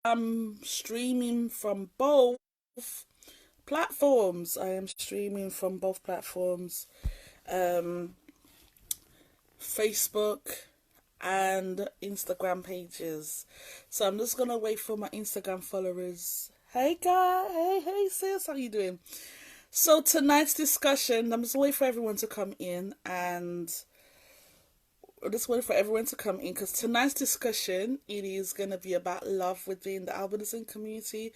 am streaming from both platforms. I am streaming from both platforms, um, Facebook and Instagram pages. So I'm just gonna wait for my Instagram followers. Hey guy, hey sis, how you doing? So tonight's discussion, I'm just waiting for everyone to come in and just waiting for everyone to come in because tonight's discussion it is going to be about love within the albinism community,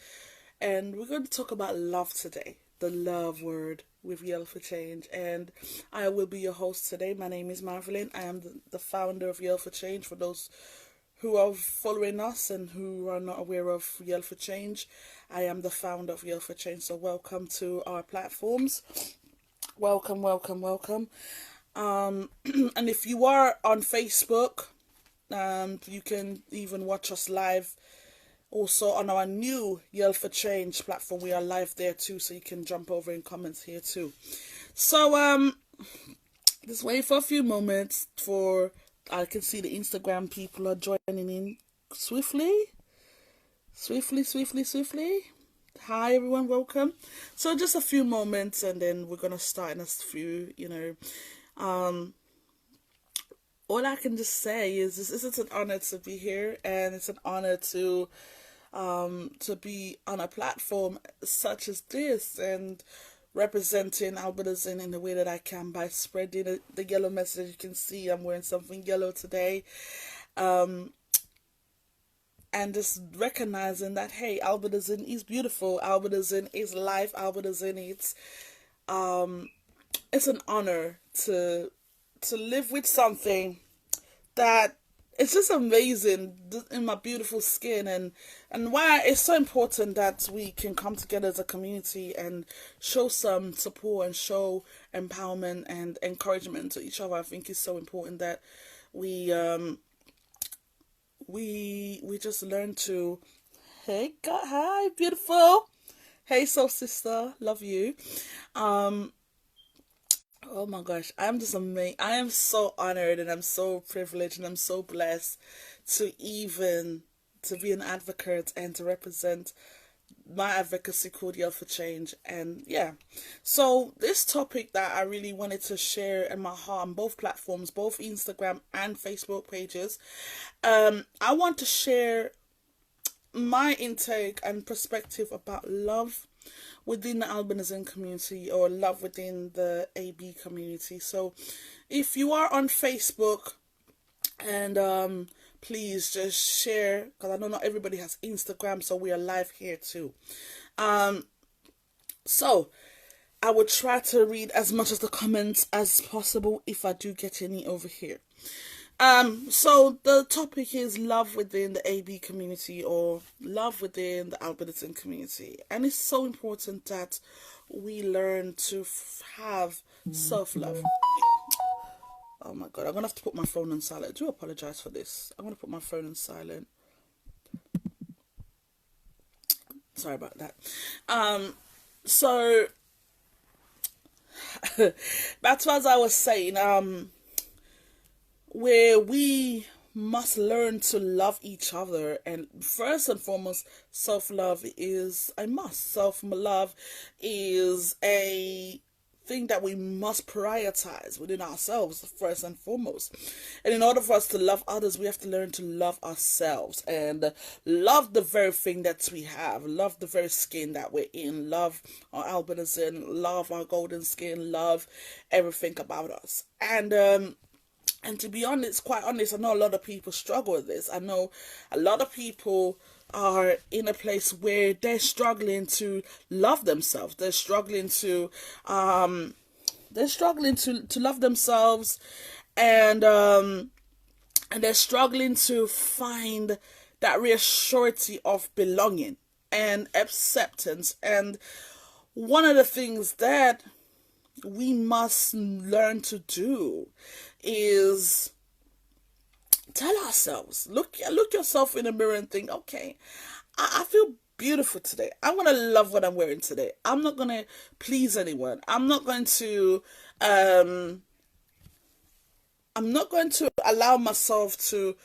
and we're going to talk about love today, the love word with Yellow for Change. And I will be your host today. My name is Marvelyn. I am the founder of Yellow for Change. For those who are following us and who are not aware of Yellow for Change, I am the founder of Yellow for Change. So welcome to our platforms. Welcome, welcome, welcome. And if you are on Facebook, you can even watch us live. Also on our new Yell for Change platform, we are live there too, so you can jump over and comment here too. So just wait for a few moments for I can see the Instagram people are joining in swiftly. Hi everyone, welcome. So just a few moments and then we're gonna start in a few, all I can just say is this is an honor to be here, and it's an honor to be on a platform such as this and representing albinism in the way that I can by spreading the yellow message. You can see I'm wearing something yellow today, and just recognizing that hey, albinism is beautiful, albinism is life, albinism it's an honor to live with something that it's just amazing in my beautiful skin, and why it's so important that we can come together as a community and show some support and show empowerment and encouragement to each other. I think it's so important that we just learn to hey God, hi beautiful, hey soul sister, love you. Oh my gosh, I'm just amazed. I am so honored and I'm so privileged and I'm so blessed to be an advocate and to represent my advocacy called Yell for Change. And yeah, so this topic that I really wanted to share in my heart on both platforms, both Instagram and Facebook pages, I want to share my intake and perspective about love within the albinism community, or love within the AB community. So if you are on Facebook, and please just share, because I know not everybody has Instagram, so we are live here too. So I will try to read as much of the comments as possible if I do get any over here. So the topic is love within the AB community, or love within the albinism community. And it's so important that we learn to have self-love. Oh my God, I'm going to have to put my phone on silent. I do apologize for this. I'm going to put my phone on silent. Sorry about that. So that's what I was saying. Where we must learn to love each other, and first and foremost, self-love is a must. Self-love is a thing that we must prioritize within ourselves first and foremost. And in order for us to love others, we have to learn to love ourselves and love the very thing that we have, love the very skin that we're in, love our albinism, love our golden skin, love everything about us. And to be honest, quite honest, I know a lot of people struggle with this. I know a lot of people are in a place where they're struggling to love themselves. They're struggling to love themselves, and they're struggling to find that reassurance of belonging and acceptance. And one of the things that we must learn to do is tell ourselves, look yourself in the mirror and think, okay, I feel beautiful today. I'm gonna love what I'm wearing today. I'm not gonna please anyone. I'm not going to allow myself to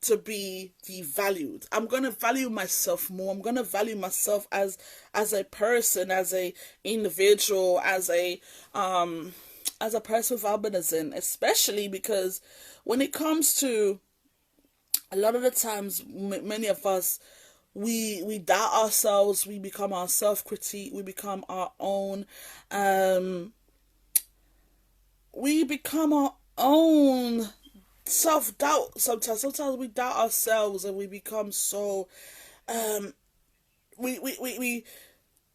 to be devalued. I'm going to value myself more. I'm going to value myself as a person, as a individual, as a person with albinism, especially because when it comes to a lot of the times, many of us, we doubt ourselves, we become our self-critique, we become our own self-doubt. Sometimes we doubt ourselves, and we become so we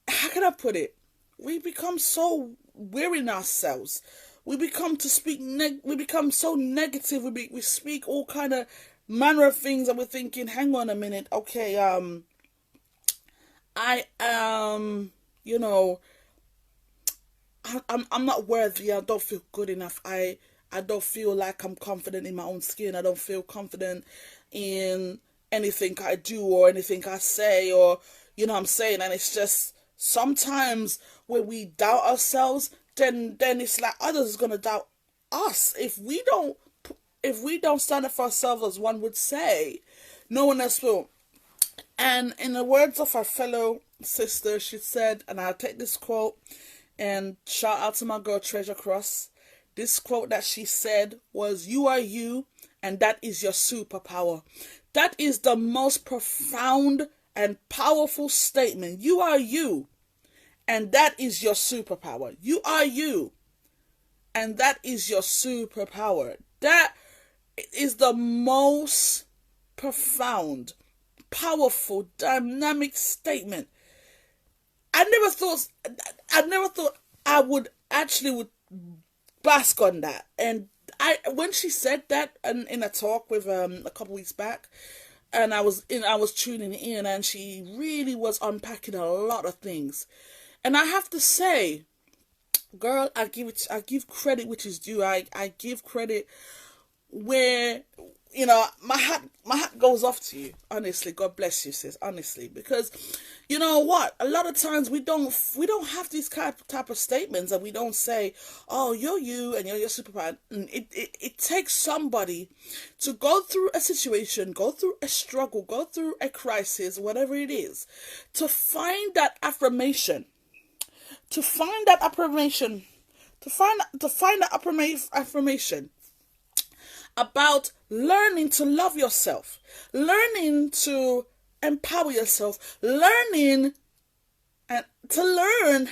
how can I put it, we become so weary in ourselves. We become so negative. We speak all kind of manner of things, and we're thinking, hang on a minute, okay, I am, I'm not worthy. I don't feel good enough. I don't feel like I'm confident in my own skin. I don't feel confident in anything I do or anything I say, or what I'm saying. And it's just sometimes when we doubt ourselves, then it's like others are gonna doubt us. If we don't stand up for ourselves, as one would say, no one else will. And in the words of our fellow sister, she said, and I'll take this quote, and shout out to my girl Treasure Cross. This quote that she said was, "You are you, and that is your superpower." That is the most profound and powerful statement. You are you, and that is your superpower. You are you, and that is your superpower. That is the most profound, powerful, dynamic statement. I never thought I would bask on that. And when she said that in a talk with a couple weeks back, and I was tuning in, and she really was unpacking a lot of things. And I have to say, girl, I give credit which is due. I give credit where, my hat goes off to you. Honestly, God bless you, sis. Honestly, because you know what? A lot of times we don't have these type of statements, and we don't say, "Oh, you're you, and you're your superpower." It takes somebody to go through a situation, go through a struggle, go through a crisis, whatever it is, to find that affirmation, to find that affirmation about learning to love yourself, learning to empower yourself, learn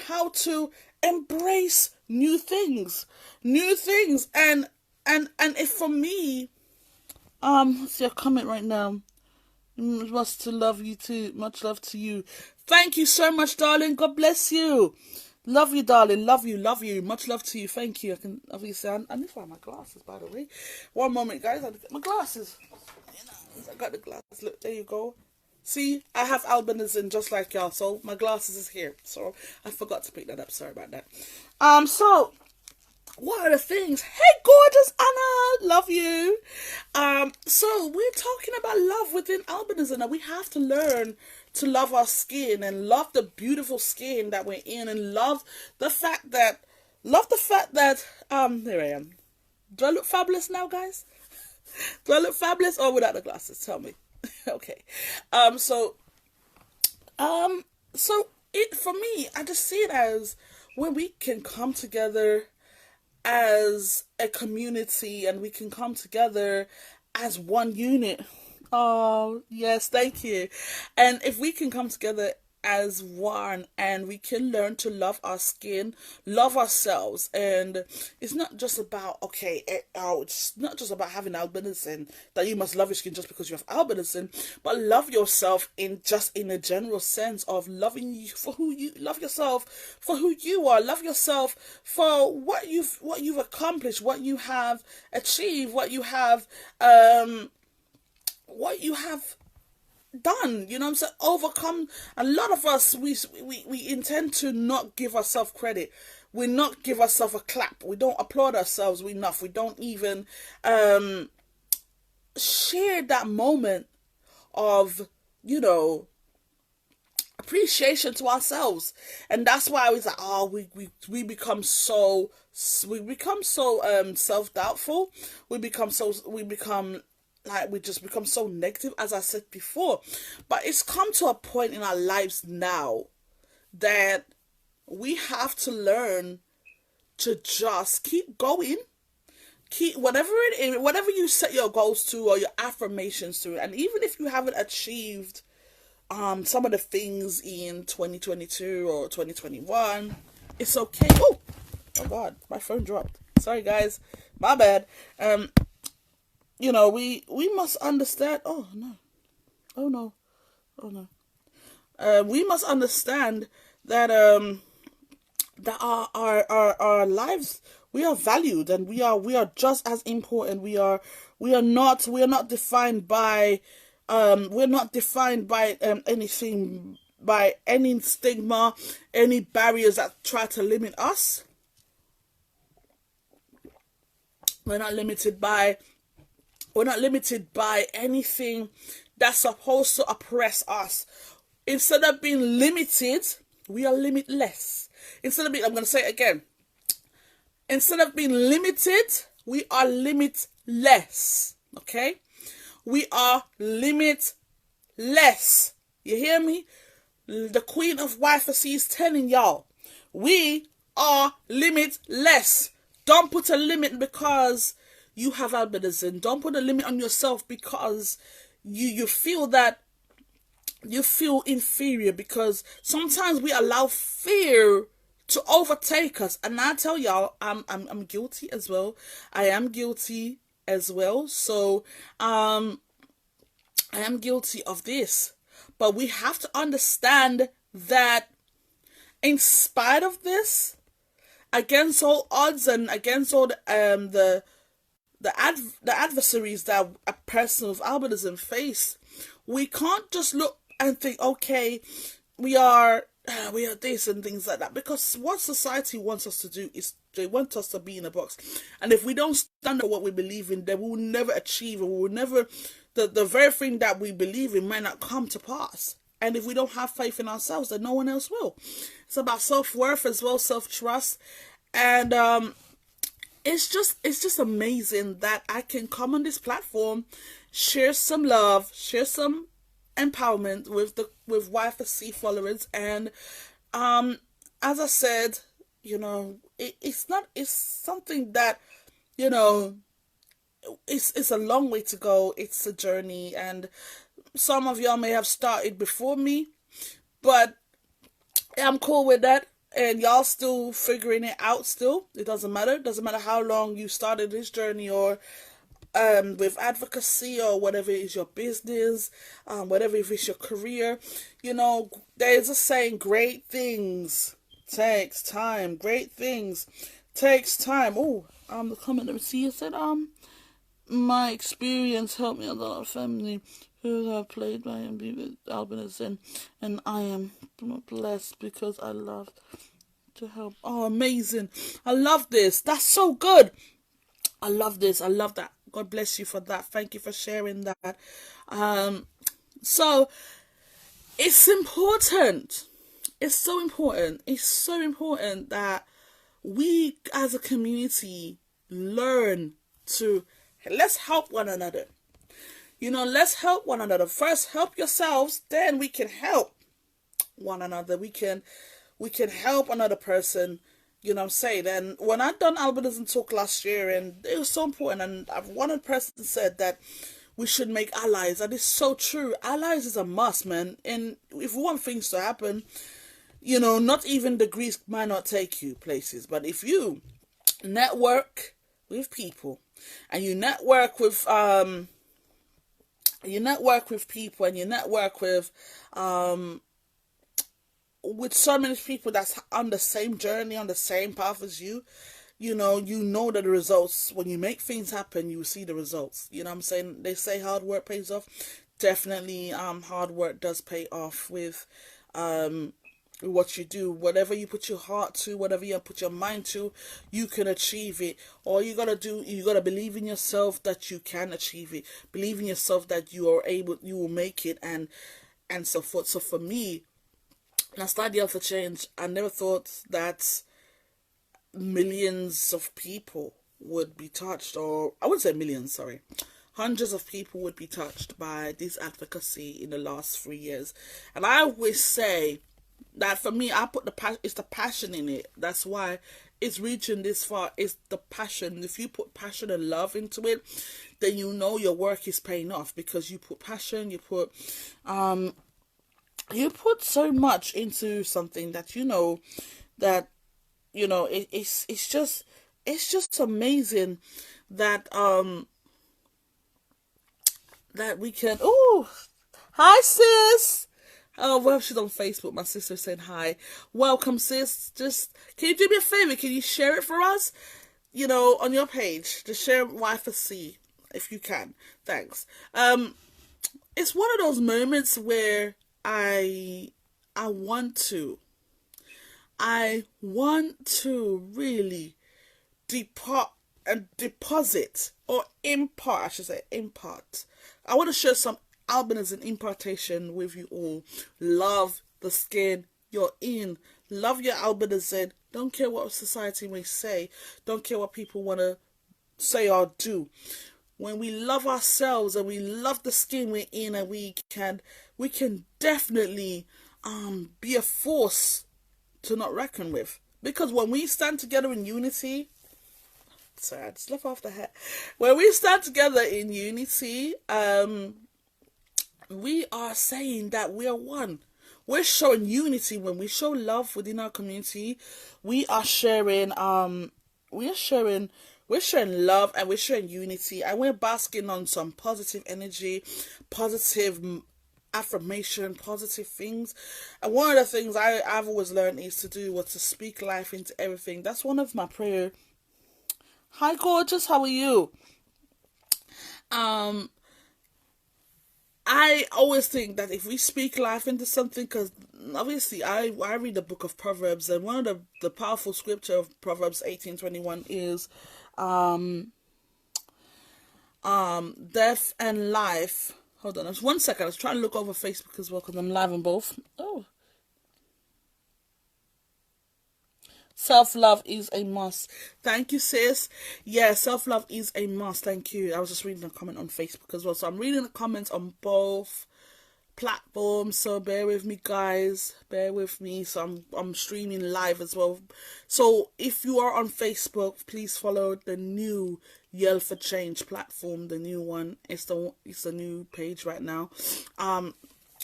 how to embrace new things. And if for me, see a comment right now. Much to love you too. Much love to you. Thank you so much, darling. God bless you. Love you, darling. Love you. Much love to you. Thank you. I can obviously, I need to find my glasses, by the way. One moment, guys. I get my glasses. I got the glasses. Look, there you go. See, I have albinism just like y'all, so my glasses is here. So I forgot to pick that up. Sorry about that. So what are the things? Hey, gorgeous Anna, love you. So we're talking about love within albinism, and we have to learn to love our skin, and love the beautiful skin that we're in, and love the fact that here I am. Do I look fabulous now, guys? Do I look fabulous, or without the glasses? Tell me. Okay. So it, for me, I just see it as when we can come together as a community, and we can come together as one unit. Oh, yes, thank you. And if we can come together as one, and we can learn to love our skin, love ourselves, and it's not just about, it's not just about having albinism, that you must love your skin just because you have albinism, but love yourself in a general sense of loving you for who you love yourself for who you are, love yourself for what you've accomplished, what you have achieved, what you have done, you know what I'm saying, overcome. A lot of us, we intend to not give ourselves credit. We not give ourselves a clap. We don't applaud ourselves enough. We don't even share that moment of, appreciation to ourselves. And that's why I was like, we become so self-doubtful. We become like we just become so negative, as I said before. But it's come to a point in our lives now that we have to learn to just keep going, keep whatever it is, whatever you set your goals to or your affirmations to, and even if you haven't achieved some of the things in 2022 or 2021, it's okay. Oh god, my phone dropped. Sorry guys, my bad. You know, we must understand. Oh no, oh no, oh no. We must understand that that our lives, we are valued, and we are just as important. We are not defined by anything, by any stigma, any barriers that try to limit us. We're not limited by anything that's supposed to oppress us. Instead of being limited, we are limitless. I'm going to say it again. Instead of being limited, we are limitless. Okay? We are limitless. You hear me? The Queen of YFC is telling y'all, we are limitless. Don't put a limit because you have albinism. Don't put a limit on yourself because you feel that you feel inferior, because sometimes we allow fear to overtake us. And I tell y'all, I'm guilty as well. I am guilty as well. So I am guilty of this. But we have to understand that in spite of this, against all odds and against all the adversaries that a person with albinism face, we can't just look and think, okay, we are this and things like that. Because what society wants us to do is they want us to be in a box. And if we don't stand for what we believe in, then we will never achieve, or we will never, the very thing that we believe in might not come to pass. And if we don't have faith in ourselves, then no one else will. It's about self-worth as well, self-trust. And it's just amazing that I can come on this platform, share some love, share some empowerment with YFC followers. And as I said, you know, it's something that, you know, it's a long way to go. It's a journey, and some of y'all may have started before me, but I'm cool with that. And y'all still figuring it out still. It doesn't matter. It doesn't matter how long you started this journey, or with advocacy, or whatever is your business, whatever is your career. You know, there's a saying, great things takes time. Great things takes time. Oh, the comment, let me see. It said, my experience helped me a lot of family who have played by and be with albinism, and I am blessed because I love to help. Oh, amazing. I love this. That's so good. I love this. I love that. God bless you for that. Thank you for sharing that. So it's important. It's so important. It's so important that we as a community learn to, let's help one another. You know, let's help one another. First, help yourselves, then we can help one another. We can help another person, you know what I'm saying? And when I done Albinism Talk last year, and it was so important, and one person said that we should make allies, and it's so true. Allies is a must, man. And if we want things to happen, you know, not even degrees might not take you places, but if you network with people, and you network with people, and you network with so many people that's on the same journey, on the same path as you, you know that the results, when you make things happen, you see the results. You know what I'm saying? They say hard work pays off. Definitely, hard work does pay off with what you do. Whatever you put your heart to, whatever you put your mind to, you can achieve it. All you gotta do, you gotta believe in yourself that you can achieve it. Believe in yourself that you will make it, and so forth. So for me, when I started Yell for Change, I never thought that millions of people would be touched, or I wouldn't say millions, sorry. hundreds of people would be touched by this advocacy in the last 3 years. And I always say that for me, I put it's the passion in it. That's why it's reaching this far. It's the passion. If you put passion and love into it, then you know your work is paying off, because you put passion, you put so much into something that it's just amazing that that we can. Oh, hi sis. Oh, well, she's on Facebook. My sister said hi. Welcome, sis. Just, can you do me a favor? Can you share it for us? On your page. Just share Y4C if you can. Thanks. It's one of those moments where I want to really deposit or impart. I should say impart. I want to share some albinism impartation with you all. Love the skin you're in. Love your albinism. Don't care what society may say. Don't care what people want to say or do. When we love ourselves and we love the skin we're in, and we can definitely be a force to not reckon with. Because when we stand together in unity, sorry, I just left off the hat. When we stand together in unity, we are saying that we are one. We're showing unity. When we show love within our community, we are sharing love, and we're sharing unity, and we're basking on some positive energy, positive affirmation, positive things. And one of the things I've always learned is to speak life into everything. That's one of my prayer. Hi gorgeous, how are you? I always think that if we speak life into something, because obviously I read the book of Proverbs, and one of the powerful scripture of Proverbs 18:21 is death and life. Hold on, just 1 second. I was trying to look over Facebook as well, because I'm live on both. Oh. Self-love is a must. Thank you, sis. Yeah, self-love is a must. Thank you. I was just reading a comment on Facebook as well. So I'm reading the comments on both platforms. So bear with me, guys. Bear with me. So I'm streaming live as well. So if you are on Facebook, please follow the new Yell for Change platform. The new one. It's the new page right now.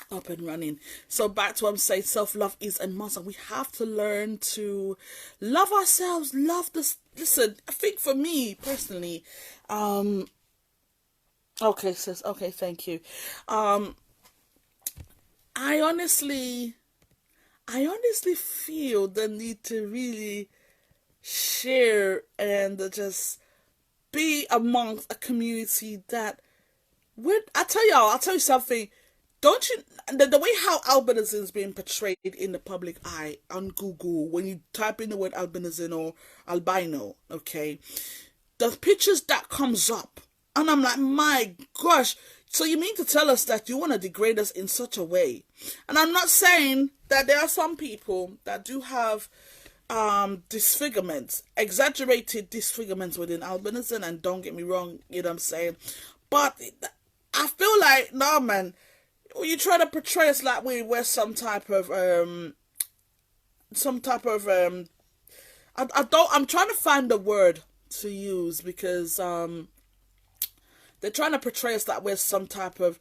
Up and running. So back to what I'm saying, self-love is a must, and we have to learn to love ourselves, love this. Listen, I think for me personally, okay sis, okay, thank you. I honestly feel the need to really share and just be amongst a community that I'll tell you something. Don't you, the way how albinism is being portrayed in the public eye on Google, when you type in the word albinism or albino, okay, the pictures that comes up, and I'm like, my gosh, so you mean to tell us that you want to degrade us in such a way? And I'm not saying that there are some people that do have disfigurements, exaggerated disfigurements within albinism, and don't get me wrong, you know what I'm saying, but I feel like, no man, you try to portray us like we're some type of I'm trying to find the word to use, because they're trying to portray us like we're some type of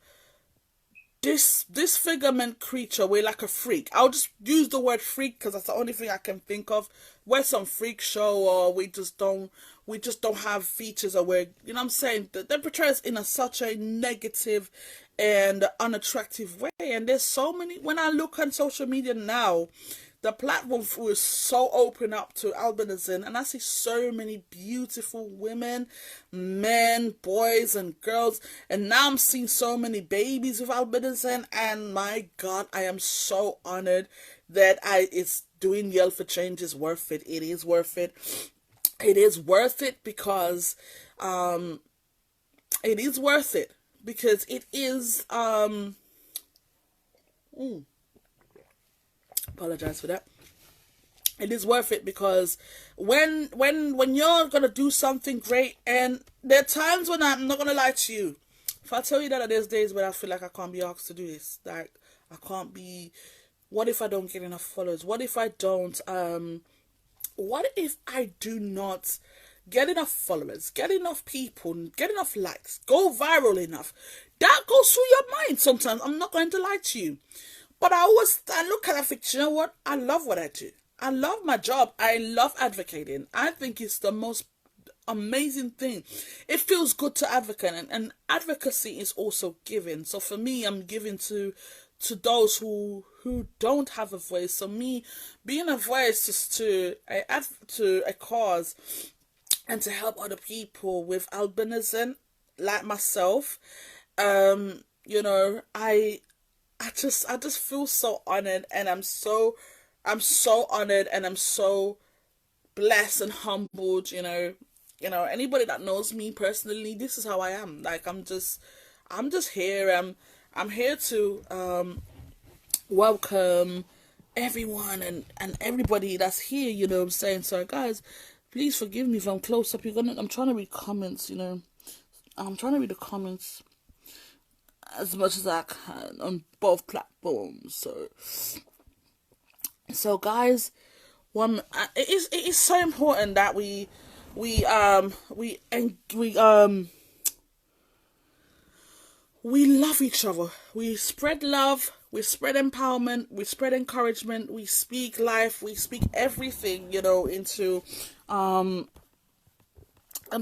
disfigurement creature. We're like a freak. I'll just use the word freak because that's the only thing I can think of. We're some freak show, or we just don't have features, or we're, you know what I'm saying, they portray us in such a negative and unattractive way. And there's so many, when I look on social media now, the platform is so open up to albinism, and I see so many beautiful women, men, boys and girls, and now I'm seeing so many babies with albinism, and my God, I am so honored that it's doing Yell for Change is worth it. It is worth it. It is worth it because it is worth it because it is apologize for that. It is worth it, because when you're gonna do something great, and there are times when I'm not gonna lie to you, if I tell you that there's days where I feel like I can't be asked to do this, like I can't be. What if I don't get enough followers? What if I don't? What if I do not get enough followers, get enough people, get enough likes, go viral enough? That goes through your mind sometimes. I'm not going to lie to you. But I look at it and think, you know what? I love what I do. I love my job. I love advocating. I think it's the most amazing thing. It feels good to advocate, and advocacy is also giving. So for me, I'm giving to those who don't have a voice. So me being a voice is to a cause, and to help other people with albinism like myself. You know, I just feel so honored, and I'm so honored, and I'm so blessed and humbled. Anybody that knows me personally, this is how I am. Like I'm just here. I'm here to welcome everyone and everybody that's here. You know what I'm saying? So guys, please forgive me if I'm close up. I'm trying to read comments. I'm trying to read the comments as much as I can on both platforms. So guys, it is so important that we love each other. We spread love. We spread empowerment. We spread encouragement. We speak life. We speak everything. Into. I'm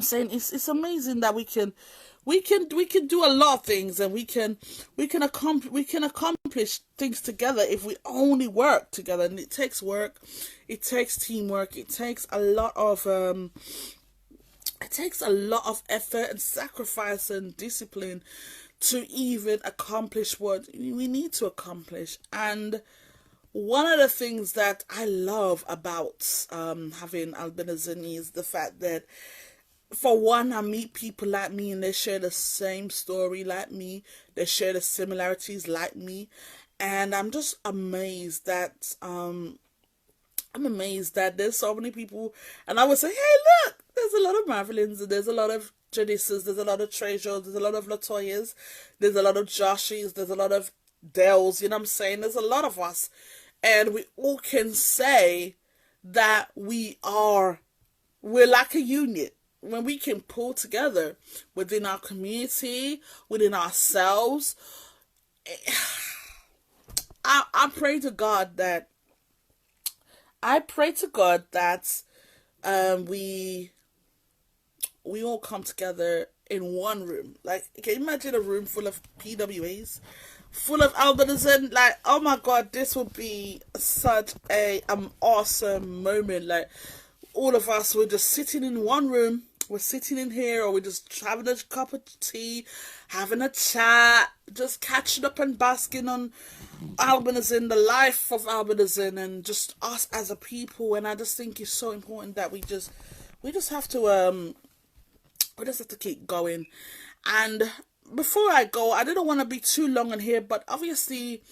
saying it's amazing that we can do a lot of things, and we can accomplish things together if we only work together. And it takes work, it takes teamwork, it takes a lot of effort and sacrifice and discipline to even accomplish what we need to accomplish. And one of the things that I love about having albinism is the fact that, for one, I meet people like me, and they share the same story like me. They share the similarities like me, and I'm just amazed that there's so many people. And I would say, hey, look, there's a lot of Marvelins, there's a lot of Jadisses, there's a lot of Treasures, there's a lot of Latoyas, there's a lot of Joshies, there's a lot of Dells. You know what I'm saying? There's a lot of us, and we all can say that we're like a unit. When we can pull together within our community, within ourselves, I pray to God that we all come together in one room. Like, can you imagine a room full of PWAs, full of albinism? Like, oh my God, this would be such a awesome moment. Like, all of us were just sitting in one room. We're sitting in here, or we're just having a cup of tea, having a chat, just catching up and basking on albinism, the life of albinism, and just us as a people. And I just think it's so important that we just have to keep going. And before I go, I didn't want to be too long on here, but obviously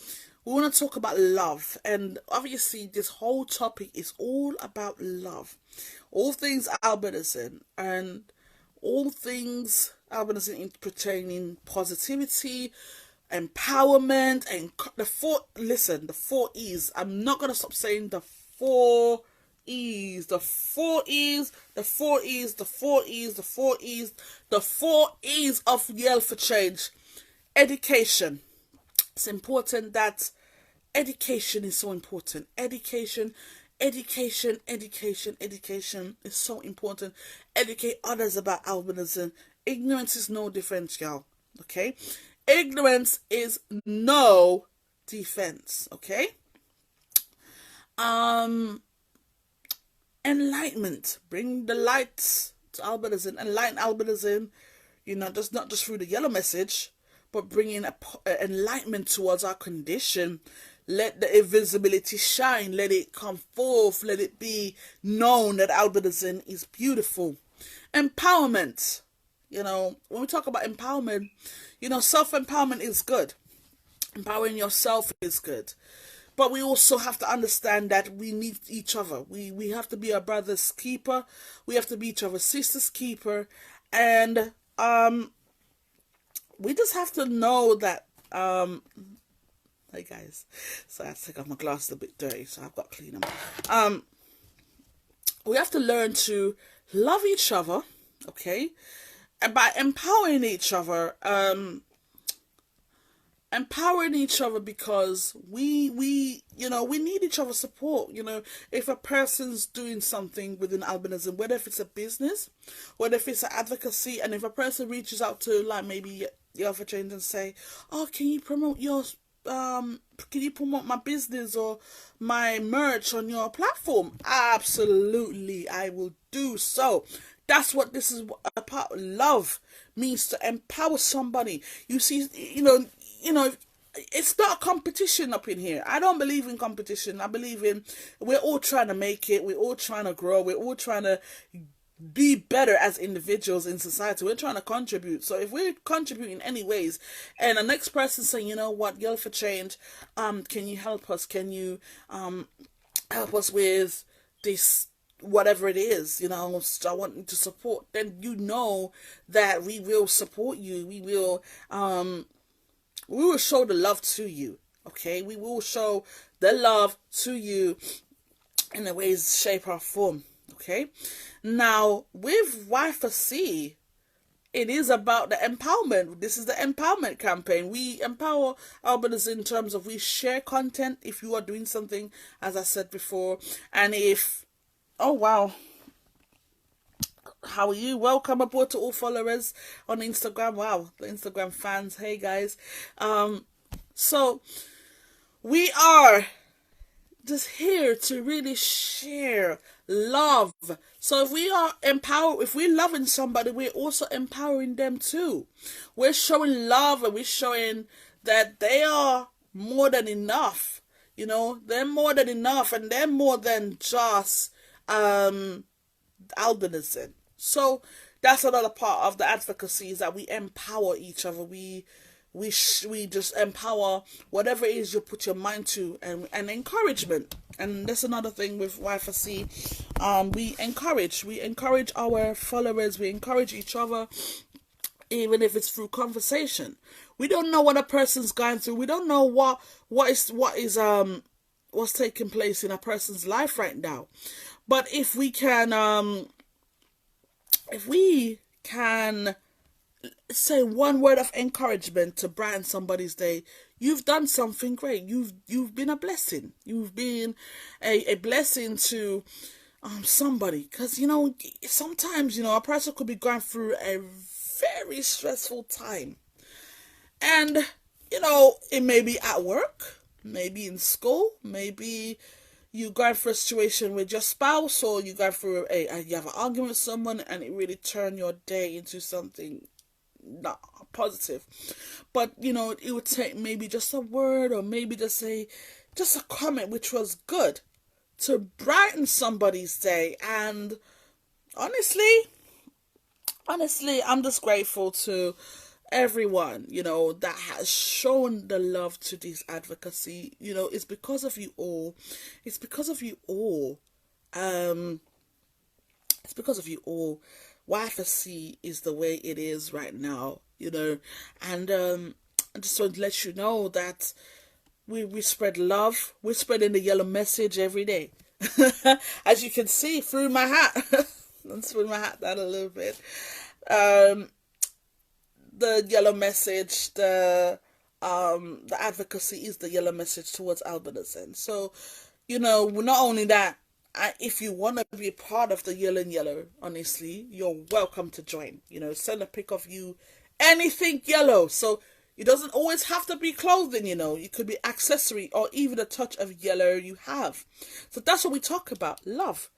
we want to talk about love. And obviously this whole topic is all about love. All things albinism, and all things albinism pertaining positivity, empowerment, and the 4 E's. I'm not going to stop saying the 4 E's, the 4 E's, the 4 E's, the 4 E's, the 4 E's, the 4 E's of Yell for Change. Education. It's important that education is so important. Education is so important. Educate others about albinism. Ignorance is no defense, y'all. Okay? Ignorance is no defense. Okay? Enlightenment. Bring the light to albinism. Enlighten albinism. Not just through the yellow message, but bringing enlightenment towards our condition. Let the invisibility shine. Let it come forth. Let it be known that albinism is beautiful. Empowerment. When we talk about empowerment, self-empowerment is good. Empowering yourself is good. but we also have to understand that we need each other. We have to be our brother's keeper. We have to be each other's sister's keeper. And we just have to know that, hey guys, so I have to take off my glasses, a bit dirty, so I've got to clean them. We have to learn to love each other, okay? And by empowering each other, because we need each other's support. If a person's doing something within albinism, whether if it's a business, whether if it's an advocacy, and if a person reaches out to, like, maybe Yell for Change and say, oh, can you promote my business or my merch on your platform? Absolutely, I will do so. That's what this is about. Love means to empower somebody. You see, it's not a competition up in here. I don't believe in competition. I believe in, we're all trying to make it. We're all trying to grow. We're all trying to be better as individuals in society. We're trying to contribute. So if we're contributing in any ways, and the next person saying, you know what, Yell for Change, can you help us? Can you help us with this, whatever it is, I want you to support, then that we will support you. We will show the love to you, okay? We will show the love to you in the ways, shape, or form, okay? Now, with Y4C, it is about the empowerment. This is the empowerment campaign. We empower albinism in terms of, we share content if you are doing something, as I said before, and oh wow, how are you? Welcome aboard to all followers on Instagram. Wow, the Instagram fans. Hey guys. So we are just here to really share love. So if we are empowered, if we're loving somebody, we're also empowering them too. We're showing love, and we're showing that they are more than enough. They're more than enough, and they're more than just albinism. So that's another part of the advocacy, is that we empower each other. We just empower whatever it is you put your mind to, and encouragement. And that's another thing with Y4C. We encourage our followers. We encourage each other, even if it's through conversation. We don't know what a person's going through. We don't know what's taking place in a person's life right now. But if we can say one word of encouragement to brighten somebody's day, you've done something great. You've been a blessing. You've been a blessing to somebody. Because, sometimes, a person could be going through a very stressful time. And, it may be at work, maybe in school, maybe you go through a situation with your spouse, or you go through you have an argument with someone, and it really turned your day into something not positive. But it would take maybe just a word, or maybe just a comment which was good, to brighten somebody's day. And honestly, I'm just grateful to everyone, that has shown the love to this advocacy. It's because of you all. It's because of you all. It's because of you all. Y4C is the way it is right now, and I just want to let you know that we spread love. We're spreading the yellow message every day. As you can see through my hat. Let's swing my hat down a little bit. The yellow message, the advocacy is the yellow message towards albinism. So, not only that, if you want to be a part of the yellow, honestly, you're welcome to join. Send a pic of you, anything yellow. So it doesn't always have to be clothing, It could be accessory, or even a touch of yellow you have. So that's what we talk about, love.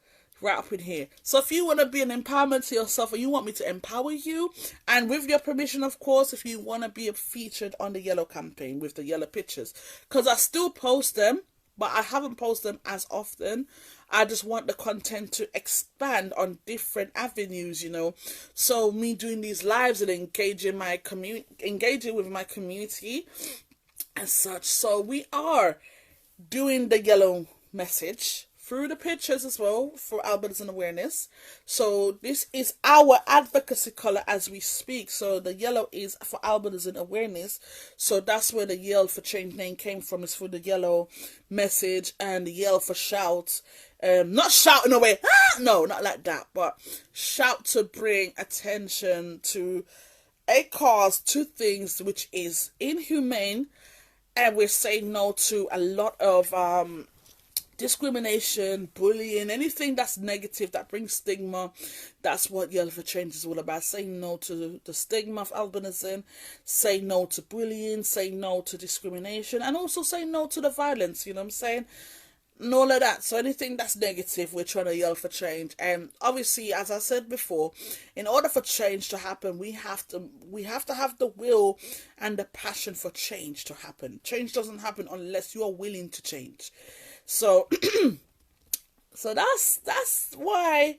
Right up in here. So if you want to be an empowerment to yourself, or you want me to empower you, and with your permission, of course, if you want to be featured on the yellow campaign with the yellow pictures, because I still post them, but I haven't posted them as often. I just want the content to expand on different avenues, So me doing these lives and engaging with my community and such. So we are doing the yellow message through the pictures as well for albinism awareness. So this is our advocacy color as we speak. So the yellow is for albinism awareness. So that's where the Yell for Change name came from, is for the yellow message, and the yell for shout. Not shouting away, no, not like that, but shout to bring attention to a cause, to things which is inhumane, and we're saying no to a lot of discrimination, bullying, anything that's negative, that brings stigma. That's what Yell for Change is all about. Saying no to the stigma of albinism, say no to bullying, say no to discrimination, and also say no to the violence, you know what I'm saying? And all of that. So anything that's negative, we're trying to yell for change. And obviously, as I said before, in order for change to happen, we have to have the will and the passion for change to happen. Change doesn't happen unless you are willing to change. So so that's why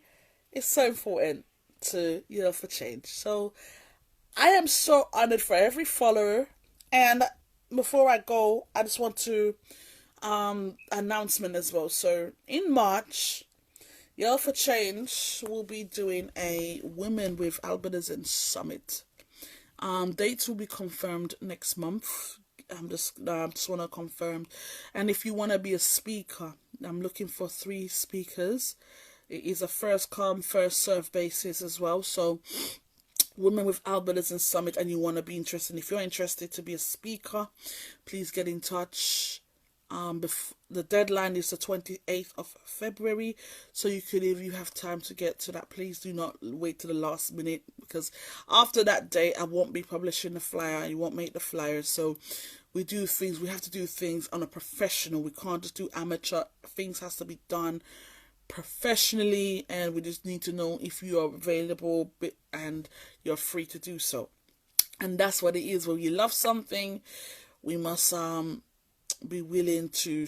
it's so important to yell for change. So I am so honored for every follower. And before I go, I just want to announcement as well. So in March, Yell for Change will be doing a Women with Albinism Summit. Dates will be confirmed next month. Just want to confirm. And if you want to be a speaker, I'm looking for 3 speakers. It is a first come, first serve basis as well. So Women with Albinism Summit, and you want to be interested. If you're interested to be a speaker, please get in touch. The deadline is the 28th of February, so you could, if you have time to get to that, please do not wait to the last minute, because after that date I won't be publishing the flyer. You won't make the flyer. So we have to do things on a professional. We can't just do amateur things. Has to be done professionally, and we just need to know if you are available and you're free to do so. And that's what it is. When you love something, we must be willing to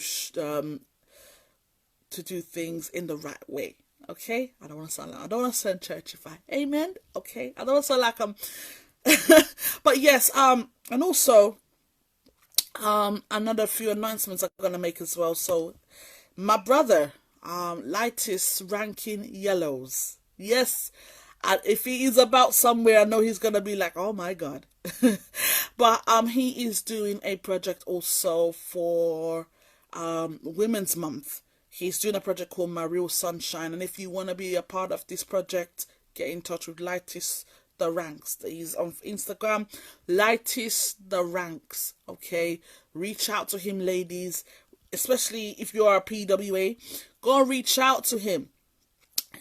do things in the right way. Okay, I don't want to sound churchified. Amen. Okay, I don't want to sound like but yes, and also another few announcements I'm gonna make as well. So my brother, lightest ranking yellows, yes. And if he is about somewhere, I know he's gonna be like, oh my god. But he is doing a project also for Women's Month. He's doing a project called My Real Sunshine, and if you want to be a part of this project, get in touch with Lightest the Ranks. He's on Instagram, Lightest the Ranks. Okay, reach out to him, ladies, especially if you are a PWA. Go and reach out to him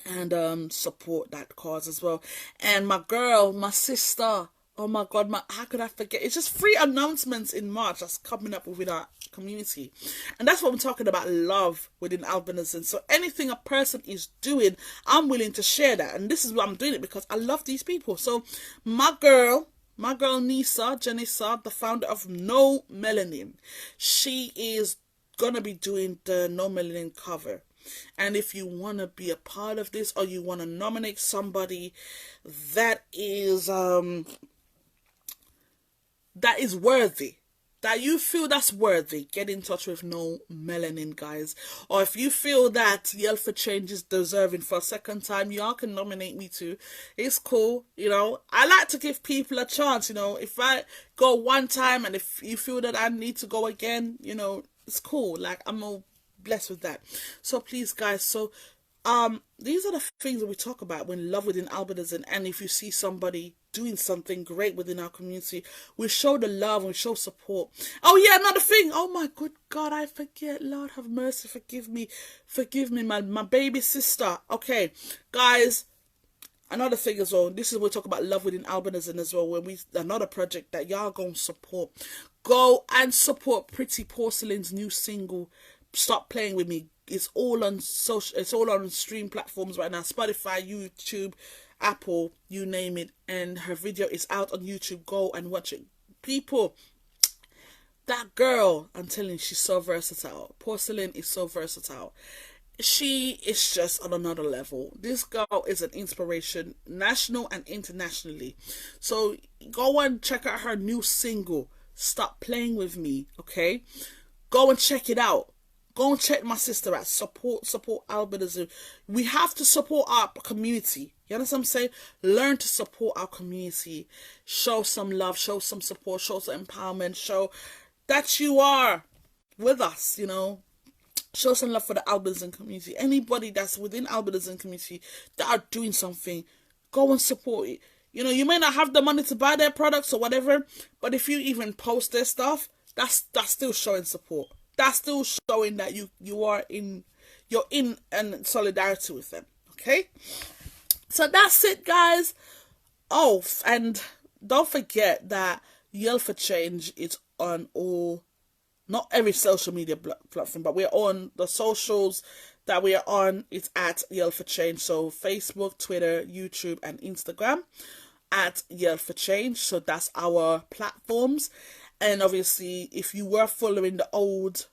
and support that cause as well. And my girl, my sister, oh my god, how could I forget? It's just 3 announcements in March that's coming up within our community. And that's what I'm talking about, love within albinism. So anything a person is doing, I'm willing to share that. And this is why I'm doing it, because I love these people. So my girl Nisa, Janissa, the founder of No Melanin, she is gonna be doing the No Melanin cover. And if you want to be a part of this, or you want to nominate somebody that is worthy, that you feel that's worthy, get in touch with No Melanin, guys. Or if you feel that Yell for Change is deserving for a second time, y'all can nominate me too. It's cool, you know. I like to give people a chance, you know. If I go one time and if you feel that I need to go again, you know, it's cool. Like, I'm all blessed with that. So please, guys, so these are the things that we talk about when love within albinism. And if you see somebody doing something great within our community, we show the love, we show support. Oh yeah, another thing, oh my good god, I forget. Lord have mercy, forgive me, my baby sister. Okay guys, another thing as well, this is we talk about love within albinism as well, when another project that y'all gonna support. Go and support Pretty Porcelain's new single, Stop Playing With Me. It's all on stream platforms right now, Spotify, YouTube, Apple, you name it. And her video is out on YouTube. Go and watch it. People, that girl, I'm telling you, she's so versatile. Porcelain is so versatile. She is just on another level. This girl is an inspiration, national and internationally. So go and check out her new single, Stop Playing With Me, okay? Go and check it out. Go and check my sister at support albinism. We have to support our community. You understand what I'm saying? Learn to support our community. Show some love, show some support, show some empowerment, show that you are with us, you know. Show some love for the albinism community. Anybody that's within albinism community that are doing something, go and support it. You know, you may not have the money to buy their products or whatever, but if you even post their stuff, that's still showing support. That's still showing that you're in and solidarity with them. Okay? So that's it, guys. Oh, and don't forget that Yell for Change is on not every social media platform, but we're on the socials that we are on. It's at Yell for Change. So Facebook, Twitter, YouTube, and Instagram at Yell for Change. So that's our platforms. And obviously, if you were following the old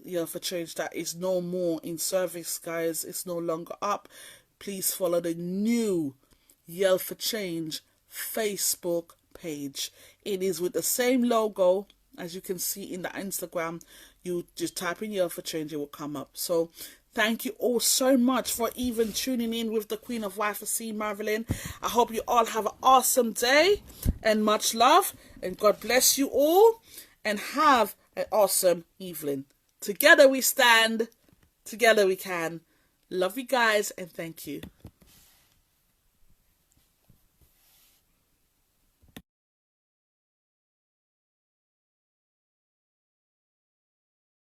Yell for Change, that is no more in service, guys. It's no longer up. Please follow the new Yell for Change Facebook page. It is with the same logo. As you can see in the Instagram, you just type in Yell for Change, it will come up. So thank you all so much for even tuning in with the Queen of YFC, Marvelyn. I hope you all have an awesome day and much love. And God bless you all and have an awesome evening. Together we stand, together we can. Love you guys and thank you.